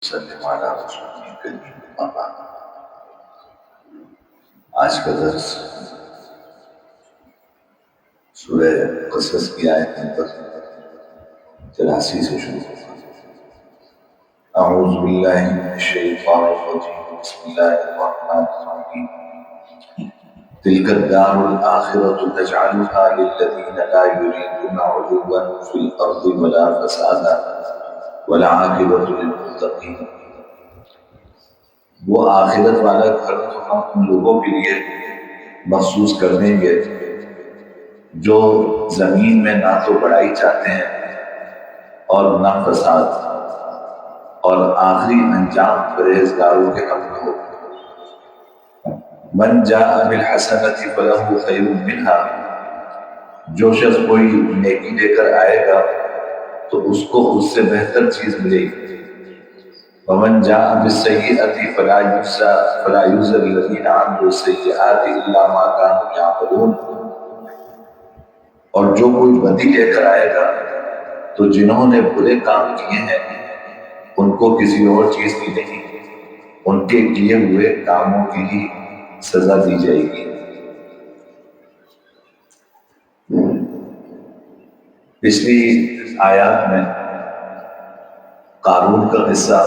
وسلم على رسوله الكريم اما بعد۔ آج کا درس سورہ قصص کی آیت نمبر 83 سے شروع ہوگا۔ اعوذ باللہ من الشیطان الرجیم، بسم اللہ الرحمن الرحیم۔ تلک الدار الآخرۃ نجعلها للذین لا یریدون علوا فی الارض ولا فسادا والعاقبۃ للمتقین۔ وہ آخرت والا گھر تو ہم ان لوگوں کے لیے مخصوص کر دیں گے جو زمین میں نہ تو بڑائی چاہتے ہیں اور نہ فساد، اور آخری انجام پرہیزگاروں کے حق ہو۔ من جاء بالحسنۃ فلہ خیر منہا، جو شخص کوئی نیکی لے کر آئے گا تو اس کو اس سے بہتر چیز ملے گی۔ ومن جاء بالسیئۃ فلا یجزی الذین عملوا السیئات الا ما كانوا یعملون، اور جو کوئی بدی لے کر آئے گا تو جنہوں نے برے کام کیے ہیں ان کو کسی اور چیز کی نہیں، ان کے کیے ہوئے کاموں کی ہی سزا دی جائے گی۔ پچھلی آیات میں قارون کا قصہ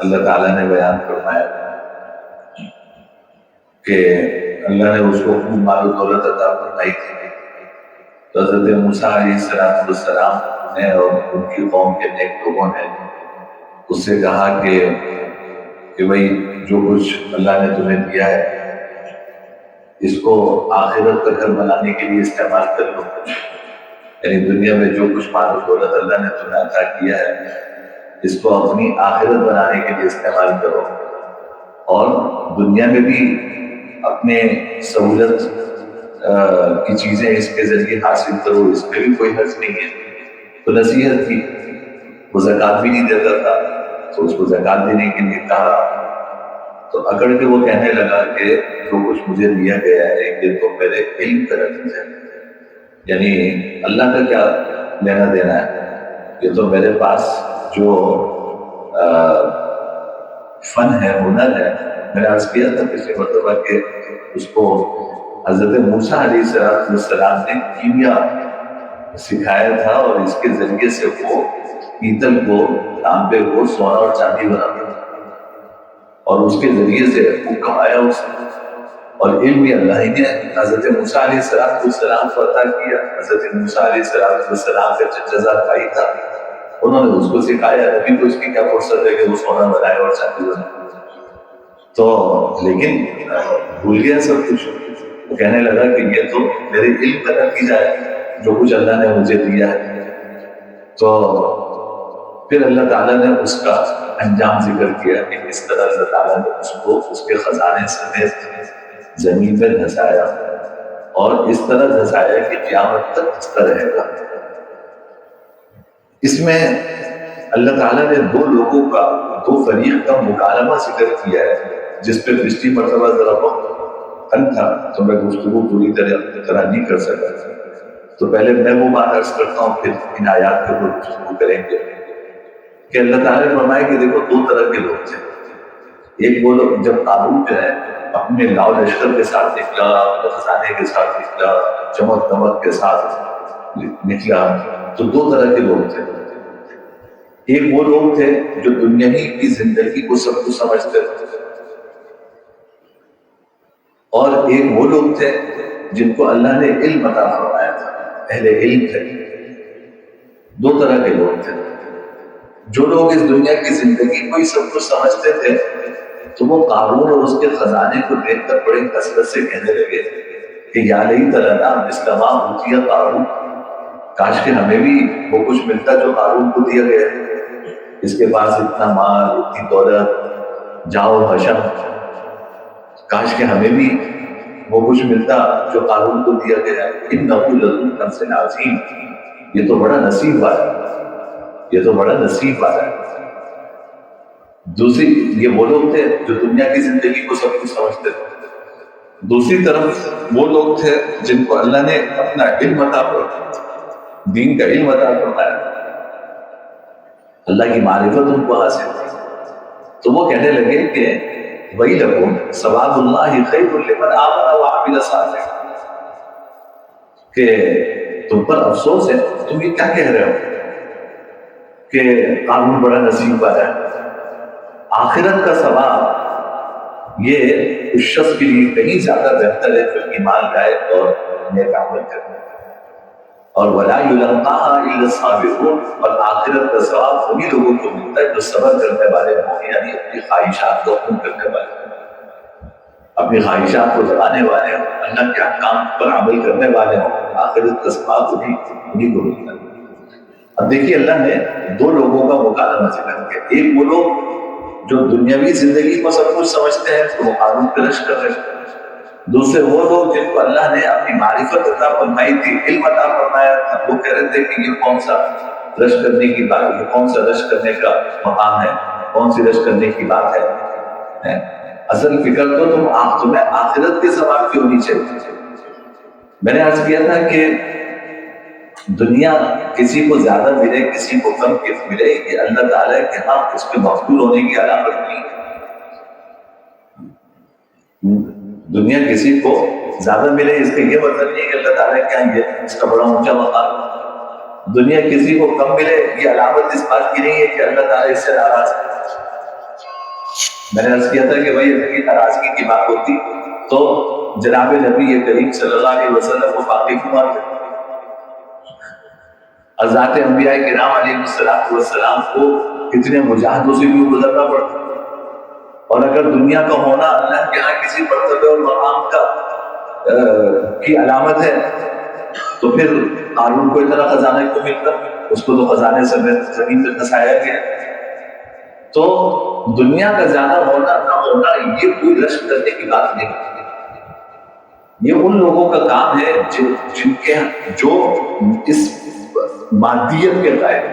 اللہ تعالیٰ نے بیان فرمایا کہ اللہ نے اس کو خوب مال و دولت عطا فرمائی تھی، تو حضرت موسیٰ علیہ السلام نے اور ان کی قوم کے نیک لوگوں نے اس سے کہا کہ بھئی جو کچھ اللہ نے تمہیں دیا ہے اس کو آخرت کا گھر بنانے کے لیے استعمال کر لو، یعنی دنیا میں جو کچھ مال و دولت اللہ نے تمہیں عطا کیا ہے اس کو اپنی آخرت بنانے کے لیے استعمال کرو، اور دنیا میں بھی اپنے سہولت کی چیزیں اس کے ذریعے حاصل کرو، اس میں بھی کوئی حرج نہیں ہے۔ تو نصیحت کی، وہ زکوٰۃ بھی نہیں دیتا تھا تو اس کو زکوٰۃ دینے کے لیے کہا، تو اکڑ کے وہ کہنے لگا کہ جو کچھ مجھے دیا گیا ہے یہ تو میرے علم کا نتیجہ ہے، یعنی اللہ کا کیا لینا دینا ہے، یہ تو میرے پاس جو فن ہے، ہنر ہے۔ میں نے عرض کیا تھا پچھلی مرتبہ کہ اس کو حضرت موسیٰ علیہ السلام نے کیمیا سکھایا تھا، اور اس کے ذریعے سے وہ پیتل کو، تانبے کو سونا اور چاندی بناتا تھا، اور اس کے ذریعے سے وہ کمایا اس نے، اور علم بھی اللہ ہی نے حضرت موسیٰ علیہ السلام کو عطا کیا۔ حضرت موسیٰ علیہ السلام کا چچا بھائی تھا، انہوں نے اس کو سکھایا، ابھی کو اس کی کیا فرصت ہے کہ وہ سونا بنائے اور چاندی بنائے، تو لیکن بھول گیا سب کچھ۔ وہ کہنے لگا کہ یہ تو میرے علم کا نتیجہ ہے جو کچھ اللہ نے مجھے دیا ہے۔ تو پھر اللہ تعالیٰ نے اس کا انجام ذکر کیا کہ اس طرح اللہ تعالیٰ نے اس کو اس کے خزانے سمیت زمین میں دھسایا، اور اس طرح دھسایا کہ قیامت تک دھستا رہے گا۔ اس میں اللہ تعالیٰ نے دو لوگوں کا، دو فریق کا مکالمہ ذکر کیا ہے، جس پہ پچھلی مرتبہ ذرا وقت کم تھا تو میں گفتگو پوری طرح نہیں کر سکا، تو پہلے میں وہ بات عرض کرتا ہوں، پھر ان آیات کے اوپر گفتگو کریں گے کہ اللہ تعالیٰ نے فرمایا کہ دیکھو دو طرح کے لوگ تھے۔ ایک وہ لوگ، جب قارون جو ہے اپنے لاؤ لشکر کے ساتھ نکلا، خزانے کے ساتھ نکلا، چمک دمک کے ساتھ نکلا، تو دو طرح کے لوگ تھے۔ ایک وہ لوگ تھے جو دنیاوی کی زندگی کو سب کچھ سمجھتے تھے، اور ایک وہ لوگ تھے جن کو اللہ نے علم عطا فرمایا تھا، اہل علم تھے۔ دو طرح کے لوگ تھے۔ جو لوگ اس دنیا کی زندگی کو ہی سب کچھ سمجھتے تھے تو وہ قارون اور اس کے خزانے کو دیکھ کر بڑے کثرت سے کہنے لگے کہ یا لیت لنا مثل ما اوتی قارون، کاش کہ ہمیں بھی وہ کچھ ملتا جو قارون کو دیا گیا، اس کے پاس اتنا مال، اتنی دولت، جاؤ حشم، کاش کہ ہمیں بھی وہ کچھ ملتا جو قارون کو دیا گیا۔ انہ لذو کنز عظیم، یہ تو بڑا نصیب والا ہے، یہ تو بڑا نصیب والا ہے۔ دوسری، یہ وہ لوگ تھے جو دنیا کی زندگی کو سب کچھ سمجھتے تھے۔ دوسری طرف وہ لوگ تھے جن کو اللہ نے اپنا علم عطا فرمایا، دین کا علم عطا فرمایا، اللہ کی معرفت ان کو حاصل تھی، تو وہ کہنے لگے کہ وہی لکم ثواب اللہ خیر لمن آمن وعمل صالحا، کہ تم پر افسوس ہے، تم یہ کیا کہہ رہے ہو کہ قانون بڑا نصیب والا ہے؟ آخرت کا ثواب یہ اس شخص کے لیے کہیں زیادہ بہتر ہے جو ایمان لائے اور نیک عمل کرے، اور ولا یلقاها الا الصابرون، اور آخرت کا ثواب انہی لوگوں کو ملتا ہے جو صبر کرنے والے ہوں، یعنی اپنی خواہشات کو حکم کرنے والے ہوں، اپنی خواہشات کو جلانے والے ہوں، اللہ کے احکام پر عمل کرنے والے ہوں، آخرت کا ثواب انہی کو ملتا ہے۔ اب دیکھیے اللہ نے دو لوگوں کا مکالمہ ذکر کیا، ایک وہ لوگ جو دنیاوی زندگی کو سب کچھ سمجھتے ہیں تو وہ قانون پرش کر رہے ہیں، دوسرے وہ لوگ جن کو اللہ نے اپنی معرفت عطا فرمائی تھی، علم عطا فرمایا تھا، وہ کہہ رہے تھے کہ یہ کون سا رش کرنے کی بات، یہ کون سا رش کرنے کا مقام ہے، کون سی رش کرنے کی بات ہے؟ اصل فکر تو تمہیں آخرت کے ثواب کی ہونی چاہیے۔ میں نے عرض کیا تھا کہ دنیا کسی کو زیادہ ملے کسی کو کم ملے، یہ اللہ تعالیٰ کے ہاں اس کے مقبول ہونے کی علامت نہیں ہے۔ دنیا کسی کو زیادہ ملے اس کا یہ مطلب نہیں ہے کہ اللہ تعالیٰ کیا یہ اس کا بڑا اونچا مقام، دنیا کسی کو کم ملے یہ علامت اس بات کی نہیں ہے کہ اللہ تعالیٰ اس سے ناراض ہے۔ میں نے عرض کیا تھا کہ بھائی اگر ناراضگی کی بات ہوتی تو جناب نبی کریم صلی اللہ علیہ وسلم کو باقی کمار تھے، حضرات انبیاء کرام علیہ السلام کو کتنے مجاہدوں سے بھی گزرنا پڑتا، اور اگر دنیا کا ہونا اللہ کے ہاں کسی مرتبے اور مقام کی علامت ہے تو پھر قارون کو اتنا خزانہ کو ملتا، اس کو تو خزانے سمیت زمین پہ دھسایا گیا۔ تو دنیا کا زیادہ ہونا نہ ہونا یہ کوئی رشک کرنے کی بات نہیں، یہ ان لوگوں کا کام ہے جن کے جو اس مادیت کے قائل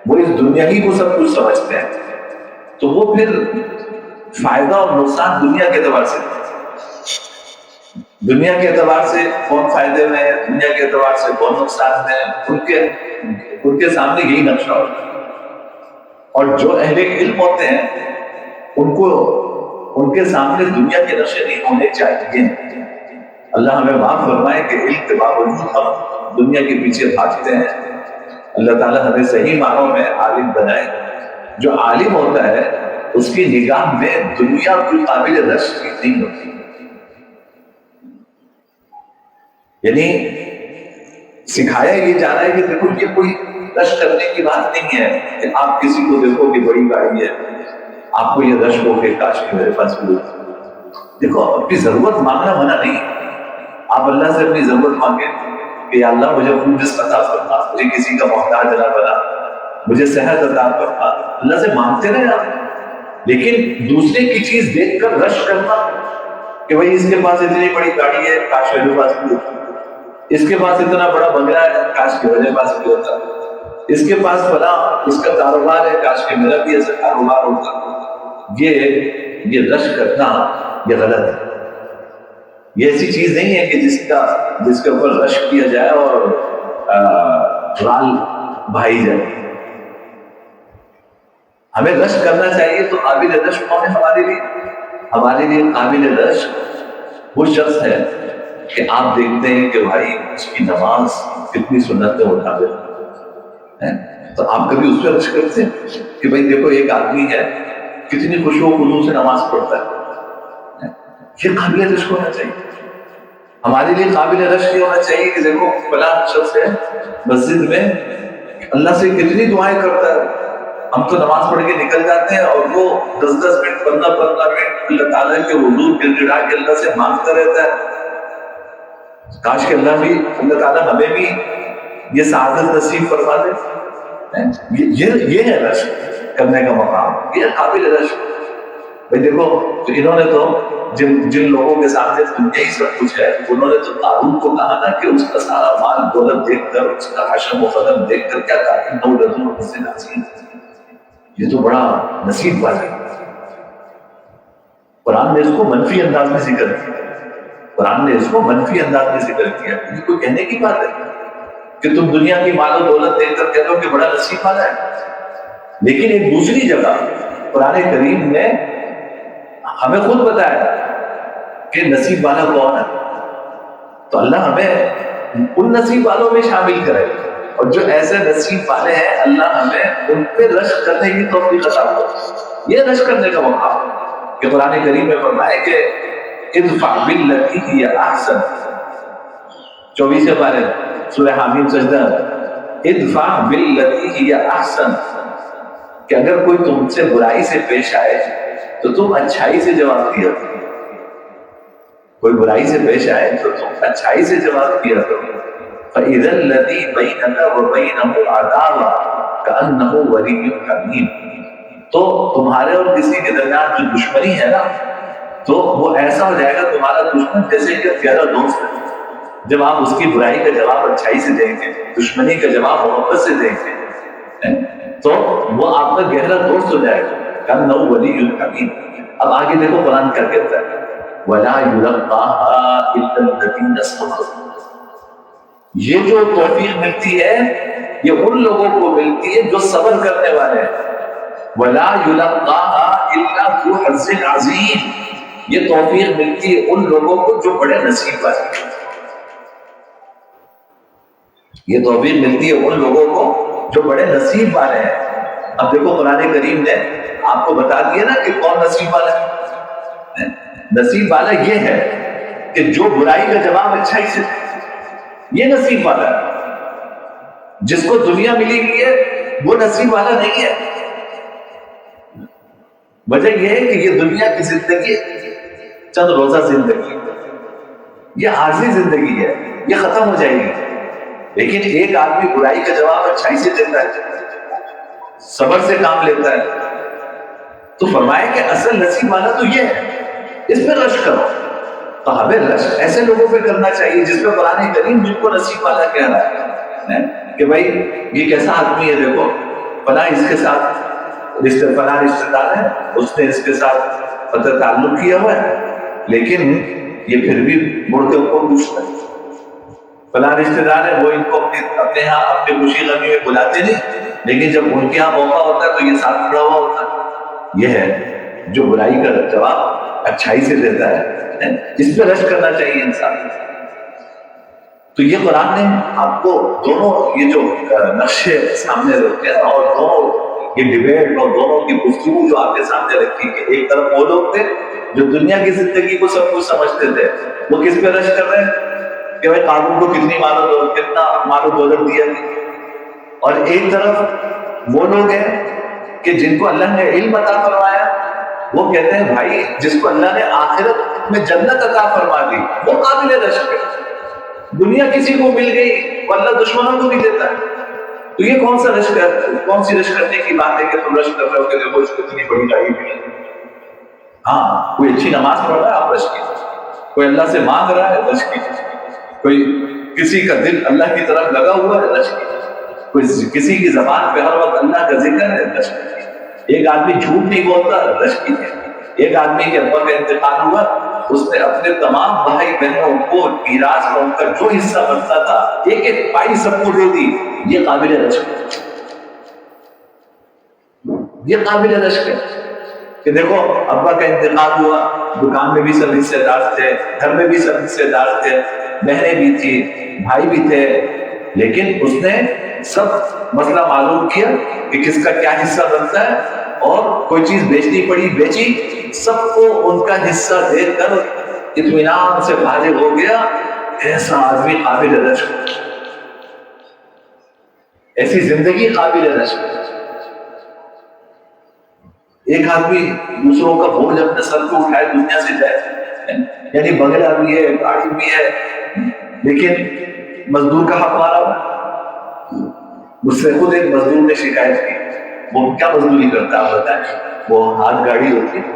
وہ اس دنیا ہی کو سب کچھ سمجھتے ہیں، تو وہ پھر فائدہ اور نقصان دنیا کے اعتبار سے، دنیا کے اعتبار سے کون فائدے میں ہے، دنیا کے اعتبار سے کون نقصان میں ہے، ان کے سامنے یہی نقشہ ہوتا ہے۔ اور جو اہل علم ہوتے ہیں ان کے سامنے دنیا کے نقشے نہیں ہونے چاہیے۔ اللہ ہمیں معاف فرمائے کہ علم کے باوجود ہم دنیا کے پیچھے بھاگتے ہیں۔ اللہ تعالیٰ ہمیں صحیح معنوں میں عالم بنائے۔ جو عالم ہوتا ہے اس کی نگاہ میں دنیا کوئی قابل رشک نہیں ہوتی، یعنی سکھایا یہ جا رہا ہے کہ دیکھو یہ کوئی رشک کرنے کی بات نہیں ہے کہ آپ کسی کو دیکھو کہ بڑی گاڑی ہے، آپ کو یہ رشک ہو کہ کاش کہ میرے پاس بھی ہوتی۔ دیکھو اپنی ضرورت مانگنا منع نہیں، آپ اللہ سے اپنی ضرورت مانگیں کہ یا اللہ مجھے خوب رزق عطا فرما، مجھے کسی کا محتاج نہ بنا، مجھے صحت عطا فرما، اللہ سے مانگتے رہے آپ۔ لیکن دوسرے کی چیز دیکھ کر رش کرنا کہ بھائی اس کے پاس اتنی بڑی گاڑی ہے کاش میرے پاس بھی ہوتی، اس کے پاس اتنا بڑا بنگلہ ہے کاش کہ میرے پاس بھی ہوتا، اس کے پاس فلاں اس کا کاروبار ہے کاش کہ میرا بھی ایسا کاروبار ہوتا، یہ رش کرنا یہ غلط ہے۔ یہ ایسی چیز نہیں ہے کہ جس کے اوپر رش کیا جائے اور رال بھائی جائے۔ ہمیں رش کرنا چاہیے تو قابل رش کون ہے ہمارے لیے قابل رش وہ شخص ہے کہ آپ دیکھتے ہیں کہ بھائی اس کی نماز کتنی سنت مطابق ہے، تو آپ کبھی اس پہ رش کرتے ہیں کہ بھائی دیکھو ایک آدمی ہے کتنی خشوع و خضوع سے نماز پڑھتا ہے، یہ قابل رشک ہونا چاہیے۔ ہمارے لیے قابل رشک یہ ہونا چاہیے کہ دیکھو فلاں شخص ہے مسجد میں اللہ سے کتنی دعائیں کرتا ہے، ہم تو نماز پڑھ کے نکل جاتے ہیں اور وہ 10 منٹ 15 منٹ اللہ تعالیٰ کے حضور گر گڑا کے اللہ سے مانگتا رہتا ہے۔ کاش کہ اللہ تعالیٰ ہمیں بھی یہ سعادت نصیب فرما دے۔ یہ ہے رشک کرنے کا مقام، یہ قابل رشک۔ بھائی دیکھو انہوں نے تو جن لوگوں کے سامنے دنیا ہی سب کچھ ہے، انہوں نے تو قارون کو کہا نا کہ اس کا سارا مال دولت دیکھ کر، اس کا حشم و قدم دیکھ کر کیا کہا، یہ تو بڑا نصیب والا ہے۔ قرآن نے اس کو منفی انداز میں ذکر کیا، قرآن نے اس کو منفی انداز میں ذکر کیا۔ یہ کوئی کہنے کی بات ہے کہ تم دنیا کی مال و دولت دیکھ کر کہہ دو کہ بڑا نصیب والا ہے، لیکن ایک دوسری جگہ قرآن کریم نے ہمیں خود بتایا کہ نصیب والا کون ہے، تو اللہ ہمیں ان نصیب والوں میں شامل کرے، اور جو ایسے نصیب والے ہیں اللہ ہمیں ان پہ رشک کرنے کی توفیق عطا کرے۔ یہ رشک کرنے کا موقع کہ قرآن کریم میں فرمایا کہ ادفع باللتی ہی احسن، 24 پارے سورہ حامیم سجدہ، ادفع باللتی ہی احسن، کہ اگر کوئی تم سے برائی سے پیش آئے تو تم اچھائی سے جواب دیا کرو، کوئی برائی سے پیش آئے تو تم اچھائی سے جواب دیا کرو۔ فَإِذَا الَّذِي بَيْنَكَ وَبَيْنَهُ عَدَاوَةٌ كَأَنَّهُ وَلِيٌّ حَمِيمٌ، تو تمہارے اور کسی کے درمیان جو دشمنی ہے نا، تو وہ ایسا ہو جائے گا تمہارا دشمن جیسے کہ پیارا دوست ہے۔ جب آپ اس کی برائی کا جواب اچھائی سے دیں گے، دشمنی کا جواب محبت سے دیں گے، تو وہ آپ کا گہرا دوست ہو جائے گا۔ كَأَنَّهُ وَلِيٌّ حَمِيمٌ۔ اب آگے دیکھو قرآن کیا کہتا ہے، وَلَا يُلَقَّاهَا إِلَّا الَّذِينَ صَبَرُوا، یہ جو توفیق ملتی ہے یہ ان لوگوں کو ملتی ہے جو صبر کرنے والے ہیں۔ وَلَا يُلَقَّاهَا إِلَّا ذُو حَظٍّ عَظِيمٍ، یہ توفیق ملتی ہے ان لوگوں کو جو بڑے نصیب والے ہیں، یہ توفیق ملتی ہے ان لوگوں کو جو بڑے نصیب والے ہیں۔ اب دیکھو قرآن کریم نے آپ کو بتا دیا نا کہ کون نصیب والا ہے۔ نصیب والا یہ ہے کہ جو برائی کا جواب اچھائی سے، یہ نصیب والا ہے۔ جس کو دنیا ملی ہوئی ہے وہ نصیب والا نہیں ہے۔ وجہ یہ ہے کہ یہ دنیا کی زندگی چند روزہ زندگی، یہ عارضی زندگی ہے، یہ ختم ہو جائے گی، لیکن ایک آدمی برائی کا جواب اچھائی سے دیتا ہے، صبر سے کام لیتا ہے، تو فرمایا کہ اصل نصیب والا تو یہ ہے، اس پہ رشک کرو۔ تو ہمیں رشک ایسے لوگوں پہ کرنا چاہیے جس پہ قرآن کریم جن کو نصیب والا کہہ رہا ہے کہ بھائی یہ کیسا آدمی ہے، دیکھو فلاں اس کے ساتھ فلاں رشتہ دار ہے، اس نے اس کے ساتھ پتہ تعلق کیا ہوا ہے، لیکن یہ پھر بھی مڑ کے ان کو پوچھتا ہے۔ فلاں رشتہ دار ہے، وہ ان کو اپنے یہاں اپنی خوشی غمی میں بلاتے نہیں، لیکن جب ان کے یہاں موقع ہوتا ہے تو یہ ساتھ کھڑا ہوا ہوتا ہے۔ یہ ہے جو برائی کا جواب اچھائی سے دیتا ہے، اس پہ رشک کرنا چاہیے انسان۔ تو یہ قرآن نے آپ کو دونوں یہ جو نقشے سامنے رکھے اور دونوں یہ ڈیبیٹ اور دونوں کی گفتگو جو آپ کے سامنے رکھی کہ ایک طرف وہ لوگ تھے جو دنیا کی زندگی کو سب کچھ سمجھتے تھے، وہ کس پہ رشک کر رہے ہیں کہ بھائی قارون کو کتنی کتنا مال و دولت دیا گیا، اور ایک طرف وہ لوگ ہیں کہ جن کو اللہ نے علم عطا فرمایا، وہ کہتے ہیں بھائی جس کو اللہ نے آخرت میں جنت عطا فرما دی وہ قابل رشک ہے، دنیا کسی کو مل گئی وہ اللہ دشمنوں کو بھی دیتا ہے، تو یہ کون سا رشک ہے، کون سی رشک کرنے کی بات ہے کہ تم رشک کر رہے ہو کہ دیکھو اس کو اتنی بڑی گاڑی ملی۔ ہاں کوئی اچھی نماز پڑھ رہا ہے آپ رشک کیجیے، کوئی اللہ سے مانگ رہا ہے رشک کیجیے، کوئی کسی کا دل اللہ کی طرف لگا ہوا ہے رشک کیجیے، کوئی کسی کی زبان پہ ہر وقت اللہ کا ذکر ہے رشک کیجیے، ایک آدمی جھوٹ نہیں بولتا رشک کیجیے، ایک آدمی کے ابا کا انتقال ہوا، اس نے اپنے تمام بھائی بہنوں کو میراث میں ان کا جو حصہ بنتا تھا ایک ایک پائی سب کو دے دی، یہ قابل رشک ہے، یہ قابل رشک ہے کہ دیکھو ابا کا انتقال ہوا، دکان میں بھی سب حصے دار تھے، گھر میں بھی سب حصے دار تھے، بہنیں بھی تھی، بھائی بھی تھے، لیکن اس نے سب مسئلہ معلوم کیا کہ کس کا کیا حصہ بنتا ہے، اور کوئی چیز بیچنی پڑی بیچی، سب کو ان کا حصہ دے کر اطمینان سے فارغ ہو گیا۔ ایسا آدمی قابل رشک، ایسی زندگی قابل رشک۔ ایک آدمی دوسروں کا بوجھ اپنے سر پہ اٹھائے دنیا سے جائے، یعنی بنگلہ بھی ہے، گاڑی بھی ہے، لیکن مزدور کا حق مارا ہوا۔ مجھ سے خود ایک مزدور نے شکایت کی، وہ کیا مزدوری کرتا ہے بتائیں، وہ ہاتھ گاڑی ہوتی ہے۔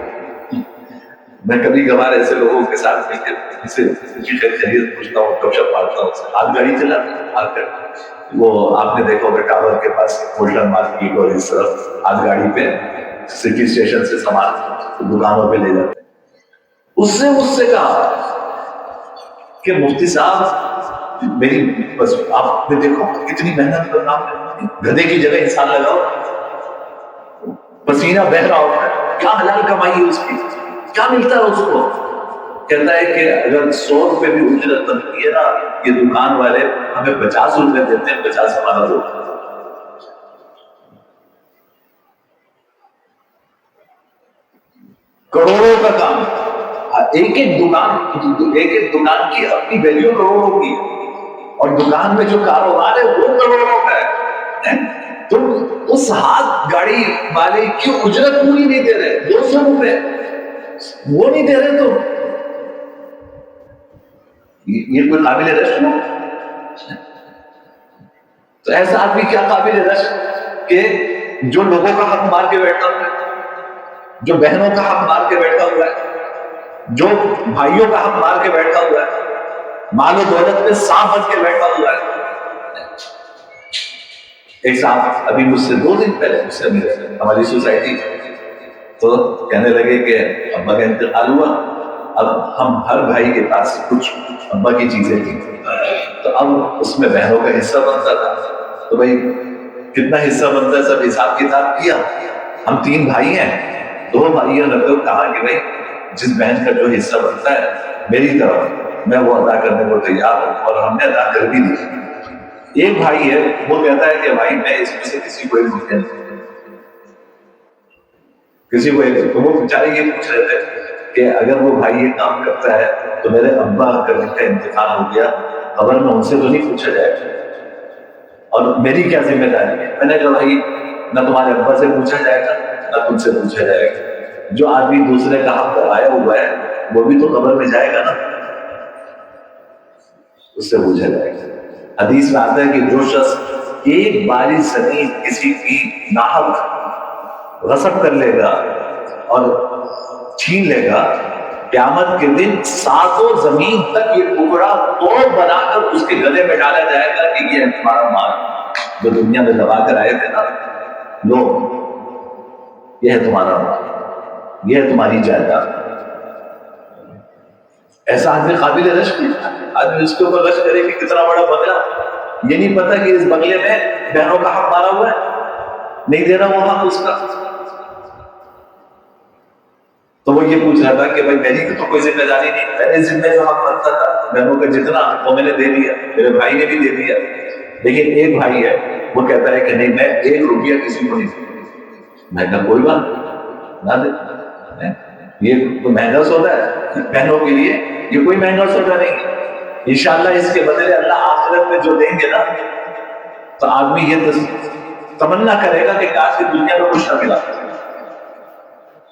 میں کبھی کبھار ایسے لوگوں کے ساتھ مل کے ان سے خیریت پوچھتا ہوں، گپ شپ مارتا ہوں، ہاتھ گاڑی چلاتا ہے، وہ آپ نے دیکھا ہوگا ٹاور کے پاس مولٹن مارکیٹ اور اس طرف ہاتھ گاڑی پہ سٹی اسٹیشن سے سامان دکانوں پہ لے جاتے ہیں۔ اس نے مجھ سے کہا کہ مفتی صاحب میری بس آپ نے دیکھو کتنی محنت کا کام ہے، گدھے کی جگہ انسان لگاؤ، پسینہ بہ رہا ہوتا ہے، کیا حلال کمائی ہے اس کی، کیا ملتا ہے اس کو؟ کہتا ہے کہ اگر 100 روپے بھی اجرت بنتی ہے نا، یہ دکان والے ہمیں 50 روپے دیتے ہیں، 50 ہمارا روٹی۔ کروڑوں کا کام، ایک ایک دکان کی اپنی ویلیو کروڑوں کی، اور دکان میں جو کاروبار ہے وہ کروڑوں کا ہے۔ تم اس ہاتھ گاڑی والے کی اجرت پوری نہیں دے رہے، 200 روپے وہ نہیں دے رہے، یہ کوئی قابل رشک ہو؟ تو ایسا آدمی کیا قابل رشک کہ جو لوگوں کا حق مار کے بیٹھا ہوا ہے، جو بہنوں کا حق مار کے بیٹھا ہوا ہے، جو بھائیوں کا حق مار کے بیٹھا ہوا ہے، مال و دولت میں سانپ بن کے بیٹھا ہوا ہے۔ ایک صاحب ابھی مجھ سے 2 دن پہلے مجھ سے ملے ہماری سوسائٹی، تو کہنے لگے کہ ابا کا انتقال ہوا، اب ہم ہر بھائی کے پاس کچھ ابا کی چیزیں تھیں، تو اب اس میں بہنوں کا حصہ بنتا تھا، تو بھائی کتنا حصہ بنتا ہے سب حساب کتاب کیا، ہم 3 بھائی ہیں، 2 بھائیوں نے تو کہا کہ بھائی جس بہن کا جو حصہ بنتا ہے میری طرف میں وہ ادا کرنے کو تیار ہوں، اور ہم نے ادا کر بھی دیا۔ ایک بھائی ہے وہ کہتا ہے کہ بھائی میں اس میں سے کسی کو ایک روپیہ نہیں، کسی کو ایک، تو وہ بیچارے یہ پوچھ رہے تھے کہ اگر وہ بھائی یہ کام کرتا ہے تو میرے ابا کا انتقال ہو گیا، قبر میں ان سے تو نہیں پوچھا جائے گا، اور میری کیا ذمہ داری ہے؟ میں نے کہا بھائی نہ تمہارے ابا سے پوچھا جائے گا نہ تم سے پوچھا جائے گا، جو آدمی دوسرے کا حق دبایا ہوا ہے وہ بھی تو قبر میں جائے گا نا، اس سے پوچھا جائے گا۔ حدیث میں آتا ہے کہ جو شخص ایک باری زمین کسی کی ناحق غصب کر لے گا اور چھین لے گا، قیامت کے دن 7 زمین تک یہ ٹکڑا توڑ بنا کر اس کے گلے میں ڈالا جائے گا کہ یہ تمہارا مال جو دنیا میں دبا کر آئے تھے نا لوگ، یہ ہے تمہارا مال، یہ ہے تمہاری جائیداد۔ ایسا آدمی قابل رشک نہیں، آدمی اس کے اوپر رشک کرے کہ کتنا بڑا بنگلہ، یہ نہیں پتا کہ اس بنگلے میں بہنوں کا حق مارا ہوا ہے، نہیں دے رہا وہ حق اس کا۔ تو وہ یہ پوچھ رہا تھا کہ بھائی میری تو کوئی ذمہ داری نہیں، میرے ذمہ جو حق بنتا تھا بہنوں کا جتنا وہ میں نے دے دیا، میرے بھائی نے بھی دے دیا، لیکن ایک بھائی ہے وہ کہتا ہے کہ نہیں میں 1 روپیہ کسی کو نہیں دوں۔ میں کہا کوئی بات نہ دے، یہ کوئی مہنگا سودا ہے بہنوں کے لیے، یہ کوئی مہنگا سودا نہیں، انشاءاللہ اس کے بدلے اللہ آخرت میں جو دیں گے نا، تو آدمی یہ تمنا کرے گا کہ کاش کی دنیا میں کچھ نہ ملا،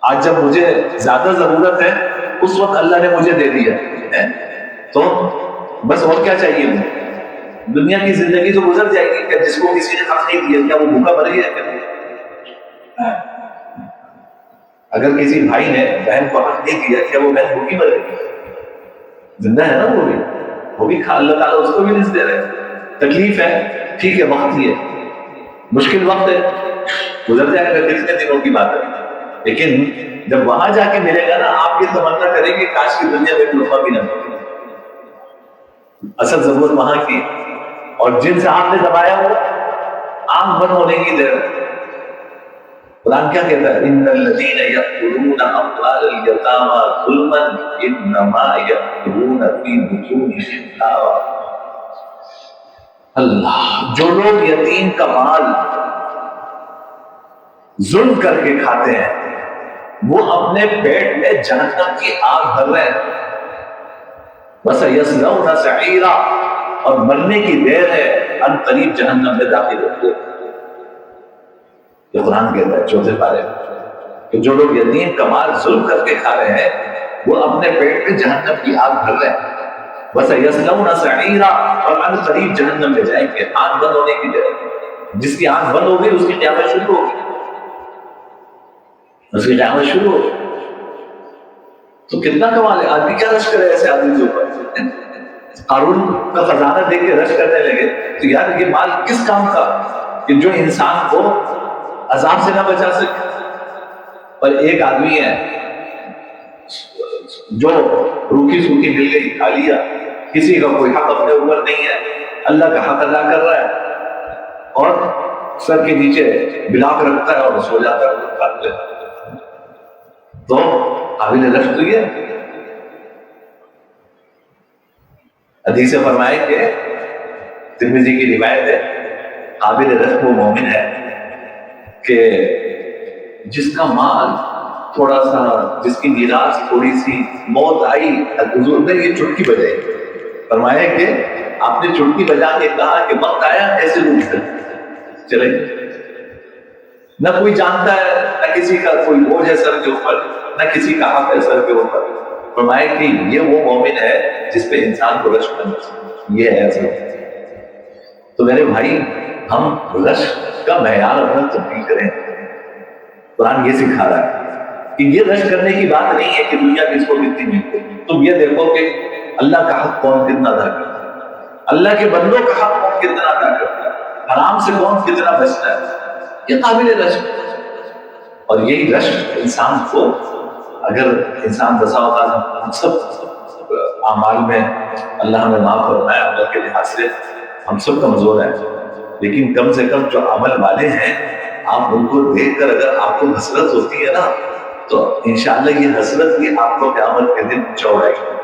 آج جب مجھے زیادہ ضرورت ہے اس وقت اللہ نے مجھے دے دیا ہے، تو بس اور کیا چاہیے مجھے؟ دنیا کی زندگی تو گزر جائے گی، کہ جس کو کسی نے حق نہیں دیا کیا وہ بھوکا مر گیا ہے؟ اگر کسی بھائی نے بہن کو حق نہیں دیا کیا وہ بہن بھوکی مر گئی؟ زندہ ہے نا وہ بھی کھا، اللہ تعالیٰ اس کو بھی رزق دے رہے ہیں، تکلیف ہے ٹھیک ہے، وقت ہی ہے، مشکل وقت ہے، گزر جائے گا، کتنے دنوں کی بات ہے، لیکن جب وہاں جا کے ملے گا نا آپ یہ تمنا کریں گے کاش کی دنیا میں لقمہ بھی نہ ملے۔ اصل ضرورت وہاں کی، اور جن سے آپ نے دبایا ہو آنکھ بند ہونے کی دیر۔ قرآن کیا کہتا ہے؟ ان الذین یأکلون اموال الیتامی ظلما انما یأکلون فی بطونہم نارا۔ اللہ، جو لوگ یتیم کا مال ظلم کر کے کھاتے ہیں وہ اپنے پیٹ میں جہنم کی آگ بھر رہے ہیں، وَسَيَصْلَوْنَ سَعِيرًا، اور مرنے کی دیر ہے، ان قریب جہنم میں داخل ہوتے ہیں۔ یہ قرآن کہتا ہے 4 پارے کہ جو لوگ یتیم کا مال ظلم کر کے کھا رہے ہیں وہ اپنے پیٹ میں جہنم کی آگ بھر رہے ہیں، وَسَيَصْلَوْنَ سَعِيرًا، اور ان قریب جہنم میں جائیں گے۔ آنکھ بند ہونے کی دیر، جس کی آنکھ بند ہوگی اس کی قیامت شروع ہوگی، اس کی قیامت شروع ہوگی۔ تو کتنا کمال ہے، آدمی کیا رش کرے ایسے آدمی کے اوپر؟ قارون کا خزانہ دیکھ کے رش کرنے لگے، تو یار یہ مال کس کام کا کہ جو انسان کو عذاب سے نہ بچا سکے؟ اور ایک آدمی ہے جو روکھی سوکھی مل گئی کھا لیا، کسی کا کوئی حق اپنے اوپر نہیں ہے، اللہ کا حق ادا کر رہا ہے، اور سر کے نیچے بلاک رکھتا ہے اور سو جاتا ہے. تو قابل رشک تو یہ حدیث سے فرمائے کہ ترمذی کی روایت ہے قابل رشک وہ مومن ہے کہ جس کا مال تھوڑا سا، جس کی میراث تھوڑی سی، موت آئی، حضور نے یہ چٹکی بجائی، فرمایا کہ آپ نے چٹکی بجا کے کہا کہ وقت آیا ایسے روح چلے. نہ کوئی جانتا ہے، نہ کسی کا کوئی بوجھ ہے سر کے اوپر، نہ کسی کا حق ہے سر کے اوپر. فرمایا کہ یہ وہ مومن ہے جس پہ انسان کو رشک کرنا چاہیے. یہ ہے اصل. تو میرے بھائی ہم رشک کا معیار اپنا تبدیل کریں. قرآن یہ سکھا رہا ہے کہ یہ رشک کرنے کی بات نہیں ہے کہ دنیا کس کو کتنی ملتی. تم یہ دیکھو کہ اللہ کا حق کون کتنا ادا کرتا ہے، اللہ کے بندوں کا حق کون کتنا ادا کرتا ہے، حرام سے کون کتنا بچتا ہے. یہ قابل رشک. اور یہی رشک انسان کو، اگر انسان بسا اوقات ہم سب اعمال میں اللہ ہمیں معاف فرمائے، اللہ کے لحاظ سے ہم سب کمزور ہیں، لیکن کم سے کم جو عمل والے ہیں آپ ان کو دیکھ کر اگر آپ کو حسرت ہوتی ہے نا تو انشاءاللہ یہ حسرت بھی آپ کو قیامت کے دن چوڑائے گی.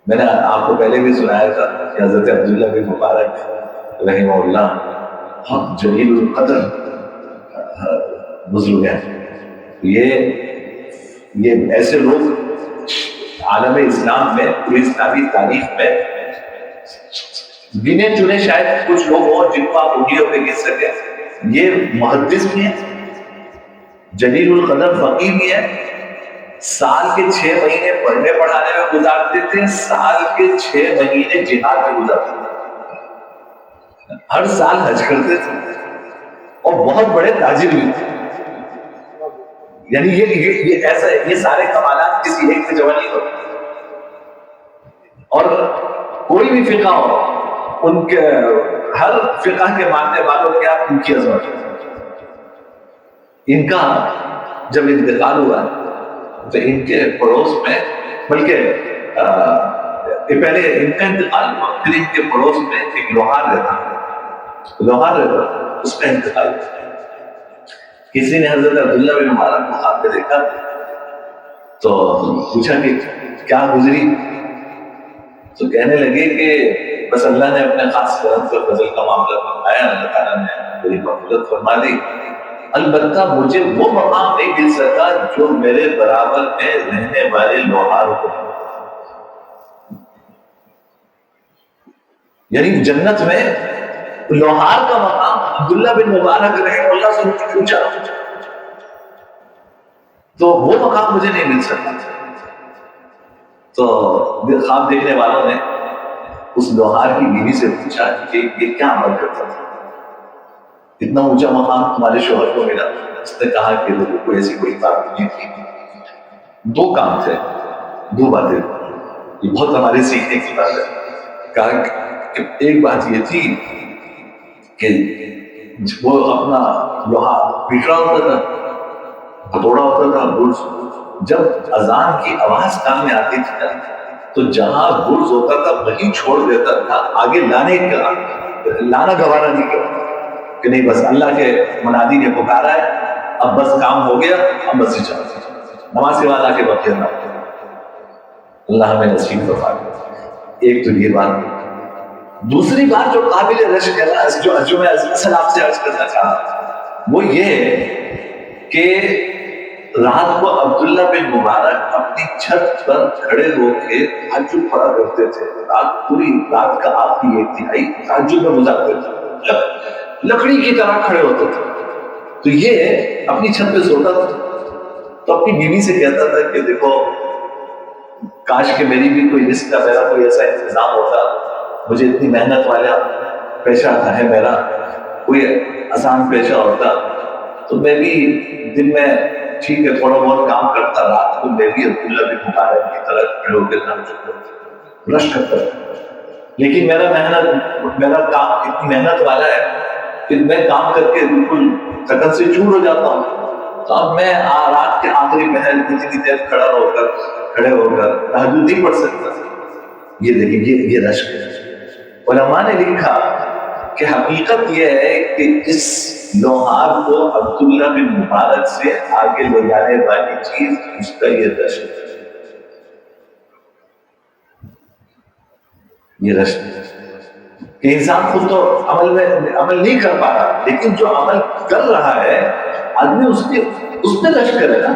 میں نے آپ کو پہلے بھی سنایا تھا کہ حضرت عبداللہ بن مبارک رحمہ اللہ بہت جلیل القدر بزرگ ہیں. یہ ایسے لوگ عالم اسلام میں، پوری اسلامی تاریخ میں گنے چنے شاید کچھ لوگ ہوں جن کو آپ انگلیوں پہ گن سکیں. یہ محدث بھی ہیں، جلیل القدر فقیہ بھی ہیں، سال کے 6 مہینے پڑھنے پڑھانے میں گزارتے تھے، سال کے 6 مہینے جہاد میں گزارتے تھے، ہر سال حج کرتے تھے، اور بہت بڑے تاجر بھی تھے. یعنی یہ ایسا، یہ سارے کمالات کسی ایک سے جمع نہیں ہوتے. اور کوئی بھی فقہ ہو، ان کے ہر فقہ کے ماننے والوں کیا ان کی عظمت ہے. ان کا جب انتقال ہوا تو ان کے پڑوس میں، بلکہ پہلے ان کا انتقال ہوا پھر ان کے پڑوس میں ایک لوہار رہتا، اس کا انتقال ہوا. کسی نے حضرت عبداللہ بن مبارک کو خواب میں دیکھا تو پوچھا کہ کیا گزری، تو کہنے لگے کہ بس اللہ نے اپنے خاص کرم سے فضل کا معاملہ فرمایا، اللہ تعالیٰ نے میری مغفرت فرما دی، البتہ مجھے وہ مقام نہیں مل سکا جو میرے برابر میں رہنے والے لوہاروں کو. یعنی جنت میں لوہار کا مقام عبداللہ بن مبارک رحمہ اللہ سے پوچھا تو وہ مقام مجھے نہیں مل سکتا. تو خواب دیکھنے والوں نے اس لوہار کی بیوی سے پوچھا کہ یہ کیا عمل کرتا تھا، اتنا اونچا مقام تمہارے شوہر کو ملا؟ اس نے کہا کہ کوئی ایسی کوئی بات نہیں تھی، 2 کام تھے، 2 باتیں، یہ بہت ہمارے سیکھنے کی بات ہے. کہا کہ ایک بات یہ تھی کہ وہ اپنا لوہا پیٹ رہا ہوتا تھا، ہتھوڑا ہوتا تھا، گرز، جب اذان کی آواز کان میں آتی تھی تو جہاں گرز ہوتا تھا وہیں چھوڑ دیتا تھا، آگے لانا گوارا نہیں کرتا کہ نہیں بس اللہ کے منادی نے پکارا ہے، اب بس کام ہو گیا، اب مسجد چلو، نماز کے بعد آ کے وقت نہ. اللہ ہمیں نصیب فرمائے. ایک تو یہ بات. دوسری بات جو قابل رشک ہے نا، جو میں اصل آپ سے عرض کرنا چاہا وہ یہ ہے کہ رات کو عبداللہ بن مبارک اپنی چھت پر کھڑے ہو کے تہجد پڑھا کرتے تھے. پوری رات کا آخری 1/3 تہجد میں گزارتے تھے، لکڑی کی طرح کھڑے ہوتے تھے. تو یہ اپنی چھت پہ سوتا تھا تو اپنی بیوی سے کہتا تھا کہ دیکھو کاش کہ میری بھی کوئی رزق کا میرا کوئی ایسا انتظام ہوتا، مجھے اتنی محنت والا پیشہ ہے میرا، کوئی آسان پیشہ ہوتا تو میں بھی دن میں ٹھیک ہے تھوڑا بہت کام کرتا، رات کو میں بھی عبداللہ بن مبارک کی طرح کھڑے ہو کے رش کرتا. لیکن میرا کام اتنی محنت والا ہے کہ میں کام کر کے بالکل تھکن سے چور ہو جاتا ہوں، تو اب میں رات کے آخری پہر اتنی دیر کھڑے ہو کر تہجد نہیں پڑھ سکتا. یہ دیکھیں یہ رشک ہے. علماء نے لکھا کہ حقیقت یہ ہے کہ اس لوہار کو عبداللہ بن مبارک سے آگے لے جانے والی چیز اس کا یہ رشک ہے، یہ رشک ہے کہ انسان خود تو عمل نہیں کر پا رہا، لیکن جو عمل کر رہا ہے آدمی اس پہ رشک کرے نا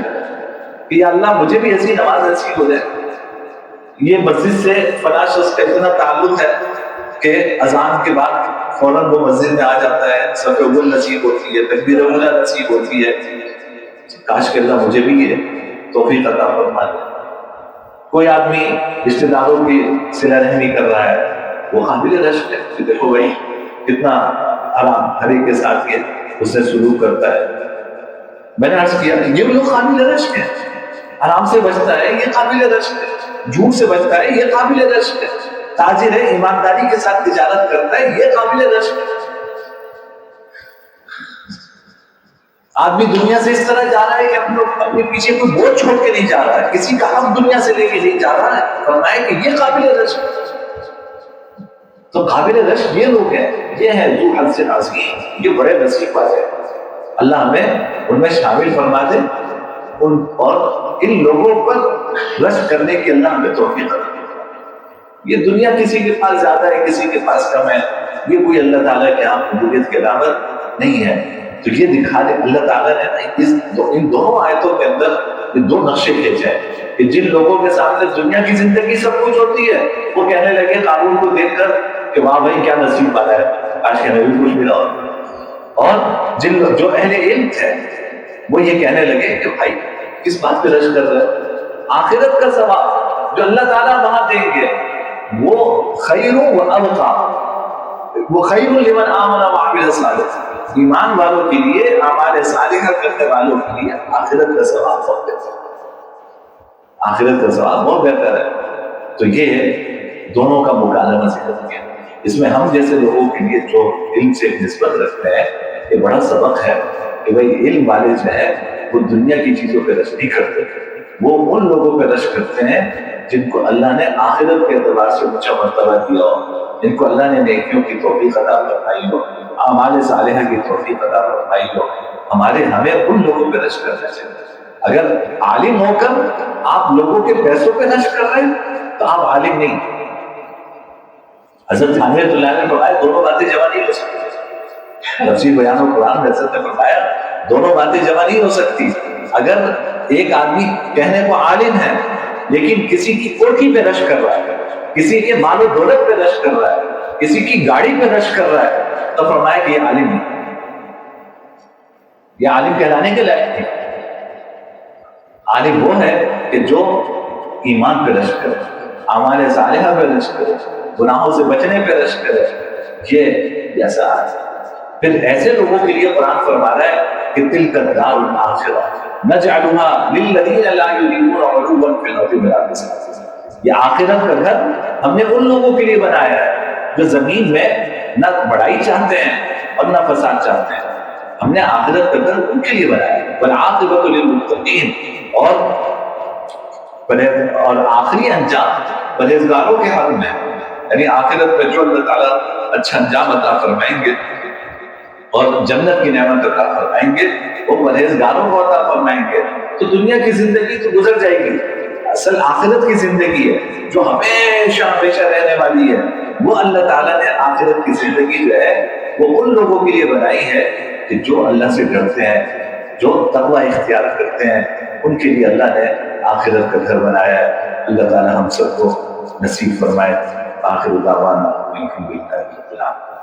کہ یا اللہ مجھے بھی ایسی نماز نصیب ہو جائے۔ یہ مسجد سے فلاں شخص کا اتنا تعلق ہے کہ اذان کے بعد فوراً وہ مسجد میں آ جاتا ہے، صف اول نصیب ہوتی ہے، تکبیر اولیٰ نصیب ہوتی ہے، کاش کہ اللہ مجھے بھی یہ توفیق عطا فرما دے۔ کوئی آدمی رشتہ داروں کی صلہ رحمی کر رہا ہے، وہ قابل رشک ہے کہ دیکھو بھائی کتنا آرام ہر ایک کے ساتھ یہ اس سے سلوک کرتا ہے۔ میں نے عرض کیا یہ لوگ قابل رشک ہے، آرام سے بچتا ہے یہ قابل رشک ہے، جھوٹ سے بچتا ہے یہ قابل رشک ہے، تاجر ہے ایمانداری کے ساتھ تجارت کرتا ہے یہ قابل رشک ہے۔ آدمی دنیا سے اس طرح جا رہا ہے کہ اپنے پیچھے کوئی بوجھ چھوڑ کے نہیں جا رہا ہے، کسی کا حق دنیا سے لے کے نہیں جا رہا ہے، فرمایا کہ یہ قابل رشک ہے۔ تو قابل رشک یہ لوگ ہیں، یہ ہے ذو حظ عظیم، یہ بڑے نصیب والے ہیں۔ اللہ ہمیں ان میں شامل فرما دے اور ان لوگوں پر رشک کرنے کی اللہ ہمیں توفیق عطا فرمائے۔ یہ دنیا کسی کے پاس زیادہ ہے کسی کے پاس کم ہے، یہ کوئی اللہ تعالیٰ کے یہاں قبولیت کی علامت نہیں ہے۔ تو یہ دکھا دے اللہ تعالیٰ نے ان دونوں آیتوں کے اندر یہ دو نقشے کھینچے ہیں کہ جن لوگوں کے سامنے دنیا کی زندگی سب کچھ ہوتی ہے وہ کہنے لگے قارون کو دیکھ کر کہ واہ بھائی کیا نصیب والا ہے، کاش کہ ہمیں بھی کچھ ملا ہو، اور جو اہل علم تھے وہ یہ کہنے لگے کہ بھائی کس بات پہ رشک کر رہے ہیں، آخرت کا ثواب جو اللہ تعالیٰ وہاں دیں گے وہ خیر و ابقا، وہ خیر لمن آمن وعمل صالحا، ایمان والوں کے لیے، اعمال صالحہ کرنے والوں کے لیے آخرت کا ثواب بہت بہتر ہے، آخرت کا ثواب بہت بہتر ہے۔ تو یہ دونوں کا مکالمہ ذکر کیا، اس میں ہم جیسے لوگوں کے لیے جو علم سے نسبت رکھتے ہیں یہ بڑا سبق ہے کہ بھائی علم والے جو ہے وہ دنیا کی چیزوں پہ رشک نہیں کرتے، وہ ان لوگوں پہ رشک کرتے ہیں جن کو اللہ نے آخرت کے اعتبار سے اونچا مرتبہ دیا ہو، جن کو اللہ نے نیکیوں کی توفیق عطا فرمائی ہو، اعمال صالحہ کی توفیق عطا فرمائی ہو۔ ہمیں ان لوگوں پہ رشک کرنا چاہیے۔ اگر عالم ہو کر آپ لوگوں کے پیسوں پہ رشک کر رہے ہیں تو آپ عالم نہیں۔ حضرت تھانوی رحمۃ اللہ نے فرمایا دونوں باتیں جمع نہیں ہو سکتی، تفسیر بیان و قرآن میں حضرت نے فرمایا دونوں باتیں جمع نہیں ہو سکتی۔ اگر ایک آدمی کہنے کو عالم ہے لیکن کسی کی کوٹھی پہ رشک کر رہا ہے، کسی کے مال و دولت پہ رشک کر رہا ہے، کسی کی گاڑی پہ رشک کر رہا ہے، تو فرمایا کہ یہ عالم نہیں، یہ عالم کہلانے کے لائق نہیں۔ عالم وہ ہے کہ جو ایمان پہ رشک کرے، اعمال صالحہ پہ رشک کرے، گناہوں سے بچنے پہ رشک کرے، یہ ایسا ہے۔ پھر ایسے لوگوں کے لیے قرآن فرما رہا ہے کہ تلک الدار الآخرہ نجعلها للذین لا یریدون علوا فی الارض ولا فسادا، یہ آخرت کا گھر ہم نے ان لوگوں کے لیے بنایا ہے جو زمین میں نہ بڑائی چاہتے ہیں اور نہ فساد چاہتے ہیں، ہم نے آخرت کا گھر ان کے لیے بنایا ہے۔ والعاقبۃ للمتقین، اور آخری انجام پرہیزگاروں کے حق میں، یعنی آخرت میں جو اللہ تعالیٰ اچھا انجام عطا فرمائیں گے اور جنت کی نعمت عطا فرمائیں گے وہ پرہیزگاروں کو عطا فرمائیں گے۔ تو دنیا کی زندگی تو گزر جائے گی، اصل آخرت کی زندگی ہے جو ہمیشہ ہمیشہ رہنے والی ہے، وہ اللہ تعالیٰ نے آخرت کی زندگی جو ہے وہ ان لوگوں کے لیے بنائی ہے کہ جو اللہ سے ڈرتے ہیں، جو تقوی اختیار کرتے ہیں، ان کے لیے اللہ نے آخرت کا گھر بنایا ہے۔ اللہ تعالیٰ ہم سب کو نصیب فرمائے۔ آخر دعوانا الحمدللہ رب العالمین۔